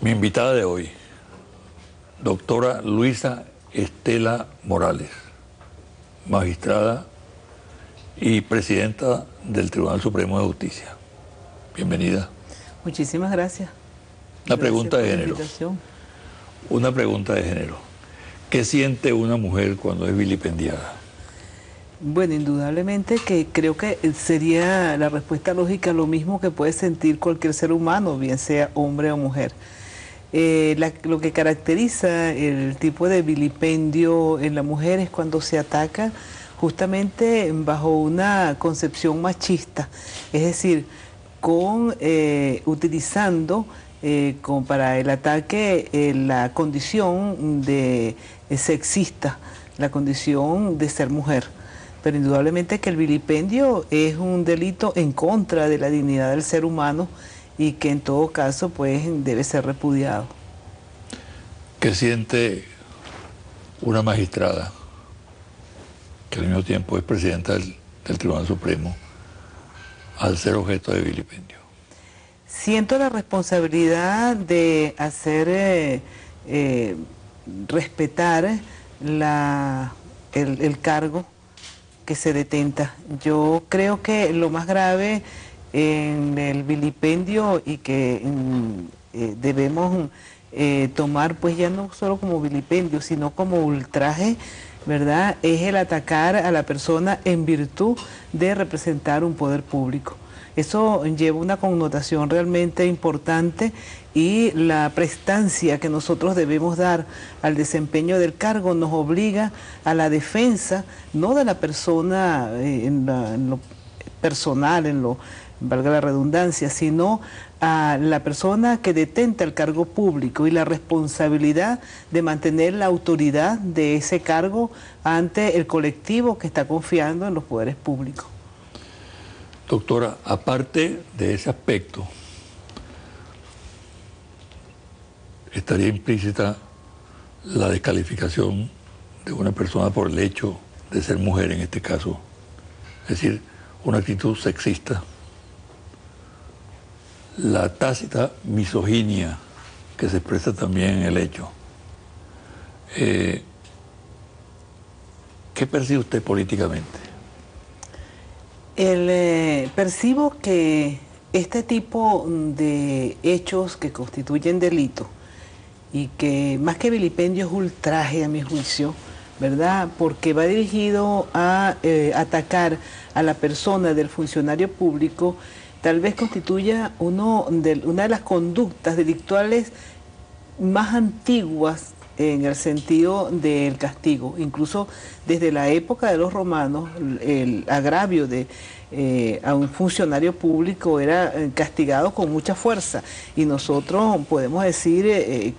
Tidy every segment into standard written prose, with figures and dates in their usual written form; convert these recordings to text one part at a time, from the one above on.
Mi invitada de hoy, doctora Luisa Estela Morales, magistrada y presidenta del Tribunal Supremo de Justicia. Bienvenida. Muchísimas gracias. Una pregunta de género. Invitación. Una pregunta de género. ¿Qué siente una mujer cuando es vilipendiada? Bueno, indudablemente que creo que sería la respuesta lógica lo mismo que puede sentir cualquier ser humano, bien sea hombre o mujer. Lo que caracteriza el tipo de vilipendio en la mujer es cuando se ataca justamente bajo una concepción machista, es decir, utilizando para el ataque la condición de sexista, la condición de ser mujer. Pero indudablemente que el vilipendio es un delito en contra de la dignidad del ser humano y que en todo caso pues debe ser repudiado. ¿Qué siente una magistrada que al mismo tiempo es presidenta del Tribunal Supremo al ser objeto de vilipendio? Siento la responsabilidad de hacer respetar el cargo que se detenta. Yo creo que lo más grave en el vilipendio y que debemos tomar pues ya no solo como vilipendio, sino como ultraje, ¿verdad? Es el atacar a la persona en virtud de representar un poder público. Eso lleva una connotación realmente importante y la prestancia que nosotros debemos dar al desempeño del cargo nos obliga a la defensa, no de la persona en lo personal, valga la redundancia, sino a la persona que detenta el cargo público y la responsabilidad de mantener la autoridad de ese cargo ante el colectivo que está confiando en los poderes públicos. Doctora, aparte de ese aspecto, estaría implícita la descalificación de una persona por el hecho de ser mujer en este caso, es decir, una actitud sexista, la tácita misoginia que se expresa también en el hecho. ¿Qué percibe usted políticamente? Percibo que este tipo de hechos que constituyen delito y que más que vilipendio es ultraje a mi juicio, ¿verdad? Porque va dirigido a atacar a la persona del funcionario público, tal vez constituya una de las conductas delictuales más antiguas en el sentido del castigo. Incluso desde la época de los romanos, el agravio a un funcionario público era castigado con mucha fuerza. Y nosotros podemos decir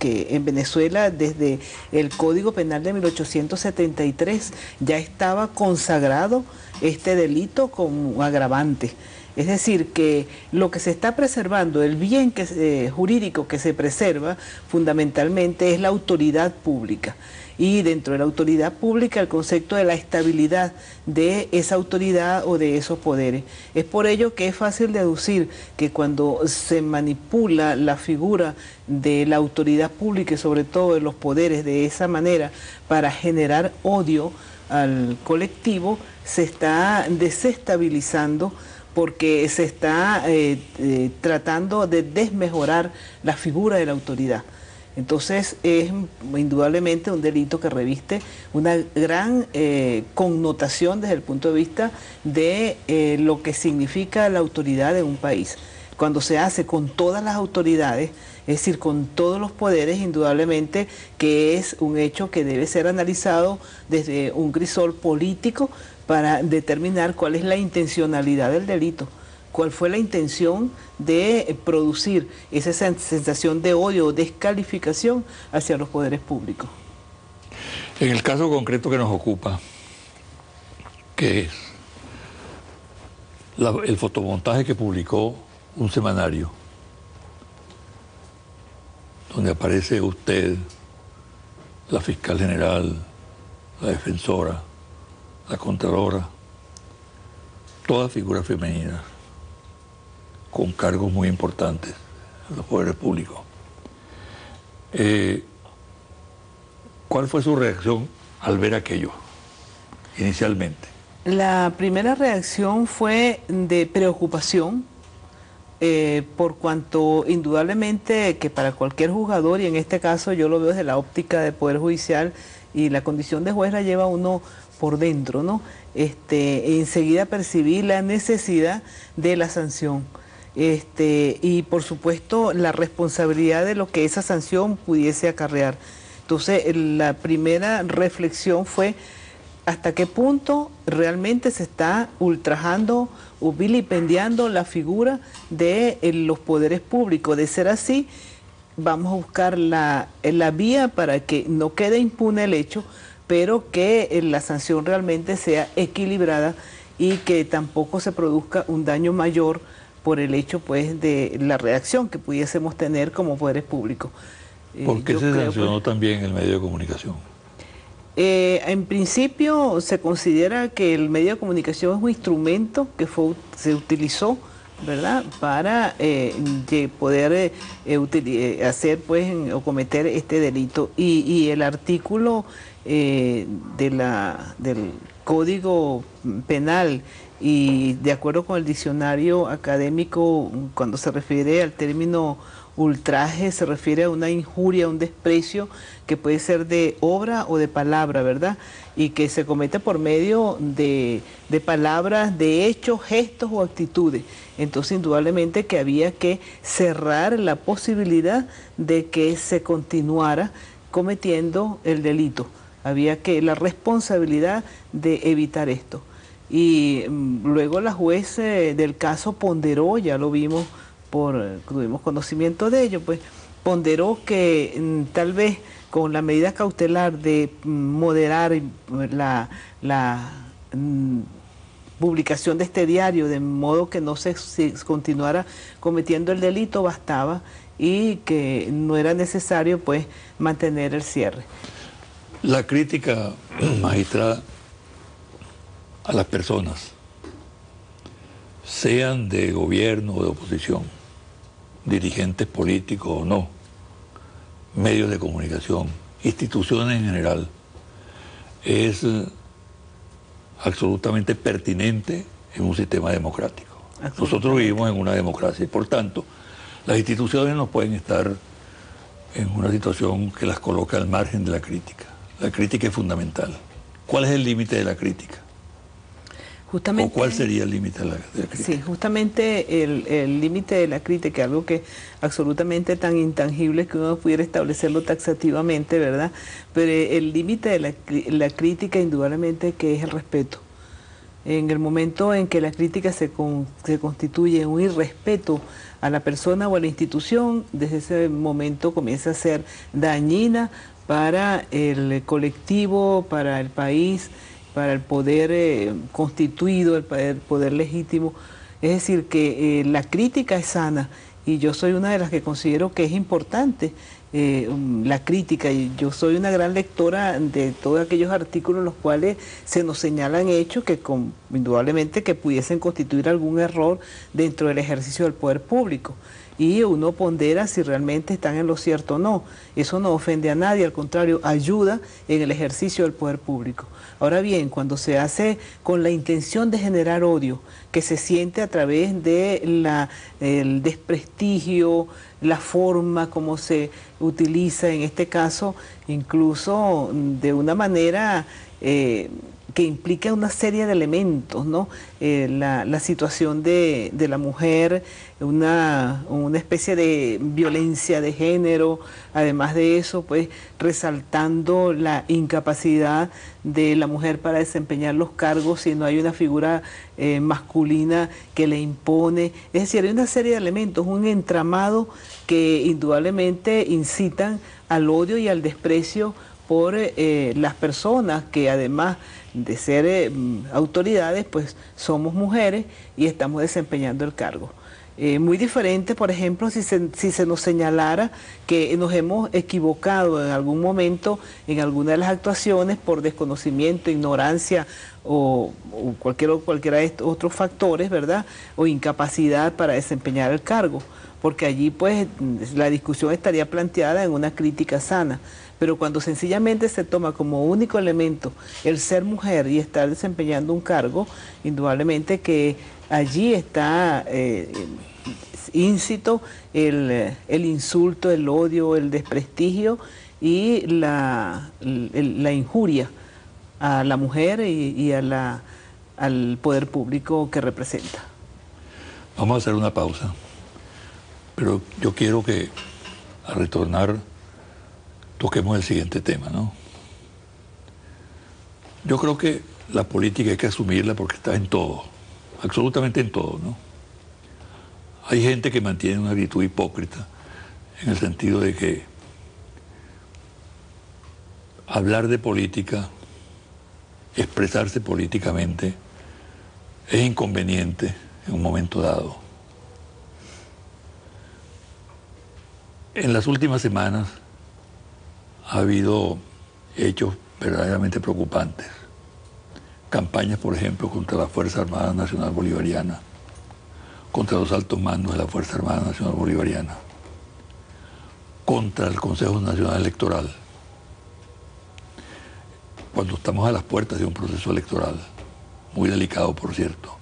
que en Venezuela, desde el Código Penal de 1873, ya estaba consagrado este delito como agravante. Es decir, que lo que se está preservando, el bien jurídico que se preserva, fundamentalmente es la autoridad pública. Y dentro de la autoridad pública, el concepto de la estabilidad de esa autoridad o de esos poderes. Es por ello que es fácil deducir que cuando se manipula la figura de la autoridad pública y sobre todo de los poderes de esa manera para generar odio al colectivo, se está desestabilizando porque se está tratando de desmejorar la figura de la autoridad. Entonces es indudablemente un delito que reviste una gran connotación desde el punto de vista de lo que significa la autoridad de un país. Cuando se hace con todas las autoridades, es decir, con todos los poderes, indudablemente que es un hecho que debe ser analizado desde un crisol político para determinar cuál es la intencionalidad del delito, cuál fue la intención de producir esa sensación de odio o descalificación hacia los poderes públicos. En el caso concreto que nos ocupa, que es el fotomontaje que publicó un semanario, donde aparece usted, la fiscal general, la defensora, la contralora, todas figuras femeninas con cargos muy importantes en los poderes públicos. ¿Cuál fue su reacción al ver aquello inicialmente? La primera reacción fue de preocupación, por cuanto indudablemente que para cualquier jugador, y en este caso yo lo veo desde la óptica del Poder Judicial, y la condición de juez la lleva uno por dentro, ¿no? Enseguida percibí la necesidad de la sanción. Y por supuesto la responsabilidad de lo que esa sanción pudiese acarrear. Entonces la primera reflexión fue hasta qué punto realmente se está ultrajando o vilipendiando la figura de los poderes públicos. De ser así, vamos a buscar la vía para que no quede impune el hecho, pero que la sanción realmente sea equilibrada y que tampoco se produzca un daño mayor por el hecho pues de la reacción que pudiésemos tener como poderes públicos. ¿Por qué se sancionó también el medio de comunicación? En principio se considera que el medio de comunicación es un instrumento que se utilizó, ¿verdad?, para poder hacer pues o cometer este delito, y el artículo del Código Penal, y de acuerdo con el diccionario académico, cuando se refiere al término ultraje, se refiere a una injuria, un desprecio que puede ser de obra o de palabra, ¿verdad? Y que se comete por medio de palabras, de hechos, gestos o actitudes. Entonces, indudablemente que había que cerrar la posibilidad de que se continuara cometiendo el delito. Había que la responsabilidad de evitar esto. Y luego la juez del caso ponderó, ya lo vimos, tuvimos conocimiento de ello, pues ponderó que tal vez con la medida cautelar de moderar la publicación de este diario, de modo que no se continuara cometiendo el delito, bastaba, y que no era necesario pues mantener el cierre. La crítica, magistrada, a las personas, sean de gobierno o de oposición, dirigentes políticos o no, medios de comunicación, instituciones en general, es absolutamente pertinente en un sistema democrático. Nosotros vivimos en una democracia y por tanto las instituciones no pueden estar en una situación que las coloca al margen de la crítica. La crítica es fundamental. ¿Cuál es el límite de la crítica? Justamente, ¿O cuál sería el límite de la crítica? Sí, justamente el límite de la crítica, algo que es absolutamente tan intangible que uno pudiera establecerlo taxativamente, ¿verdad? Pero el límite de la crítica indudablemente que es el respeto. En el momento en que la crítica se constituye en un irrespeto a la persona o a la institución, desde ese momento comienza a ser dañina para el colectivo, para el país, para el poder constituido, el poder legítimo. Es decir, que la crítica es sana, y yo soy una de las que considero que es importante la crítica, y yo soy una gran lectora de todos aquellos artículos en los cuales se nos señalan hechos que indudablemente que pudiesen constituir algún error dentro del ejercicio del poder público, y uno pondera si realmente están en lo cierto o no. Eso no ofende a nadie, al contrario, ayuda en el ejercicio del poder público. Ahora bien, cuando se hace con la intención de generar odio, que se siente a través de el desprestigio, la forma como se utiliza, en este caso, incluso de una manera que implica una serie de elementos, ¿no? La situación de la mujer, una especie de violencia de género, además de eso, pues resaltando la incapacidad de la mujer para desempeñar los cargos si no hay una figura masculina que le impone. Es decir, hay una serie de elementos, un entramado que indudablemente incitan al odio y al desprecio por las personas que, además de ser autoridades, pues somos mujeres y estamos desempeñando el cargo. Muy diferente, por ejemplo, si se nos señalara que nos hemos equivocado en algún momento en alguna de las actuaciones por desconocimiento, ignorancia o cualquiera de estos otros factores, ¿verdad? O incapacidad para desempeñar el cargo. porque allí pues la discusión estaría planteada en una crítica sana. Pero cuando sencillamente se toma como único elemento el ser mujer y estar desempeñando un cargo, indudablemente que allí está íncito el insulto, el odio, el desprestigio y la injuria a la mujer y al poder público que representa. Vamos a hacer una pausa, pero yo quiero que al retornar toquemos el siguiente tema, ¿no? Yo creo que la política hay que asumirla porque está en todo, absolutamente en todo, ¿no? Hay gente que mantiene una actitud hipócrita en el sentido de que hablar de política, expresarse políticamente, es inconveniente en un momento dado. En las últimas semanas ha habido hechos verdaderamente preocupantes. Campañas, por ejemplo, contra la Fuerza Armada Nacional Bolivariana, contra los altos mandos de la Fuerza Armada Nacional Bolivariana, contra el Consejo Nacional Electoral, cuando estamos a las puertas de un proceso electoral, muy delicado, por cierto.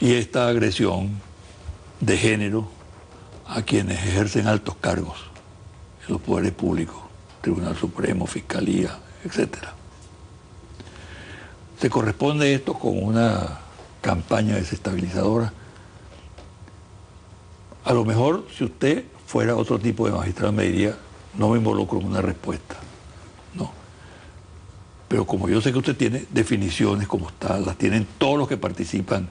Y esta agresión de género a quienes ejercen altos cargos en los poderes públicos, Tribunal Supremo, Fiscalía, etc. ¿Se corresponde esto con una campaña desestabilizadora? A lo mejor, si usted fuera otro tipo de magistrado, me diría, no me involucro en una respuesta. No. Pero como yo sé que usted tiene definiciones como tal, las tienen todos los que participan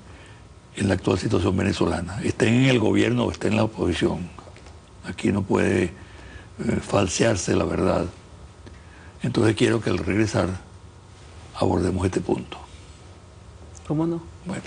en la actual situación venezolana, estén en el gobierno o estén en la oposición. Aquí no puede falsearse la verdad. Entonces quiero que al regresar abordemos este punto. ¿Cómo no? Bueno.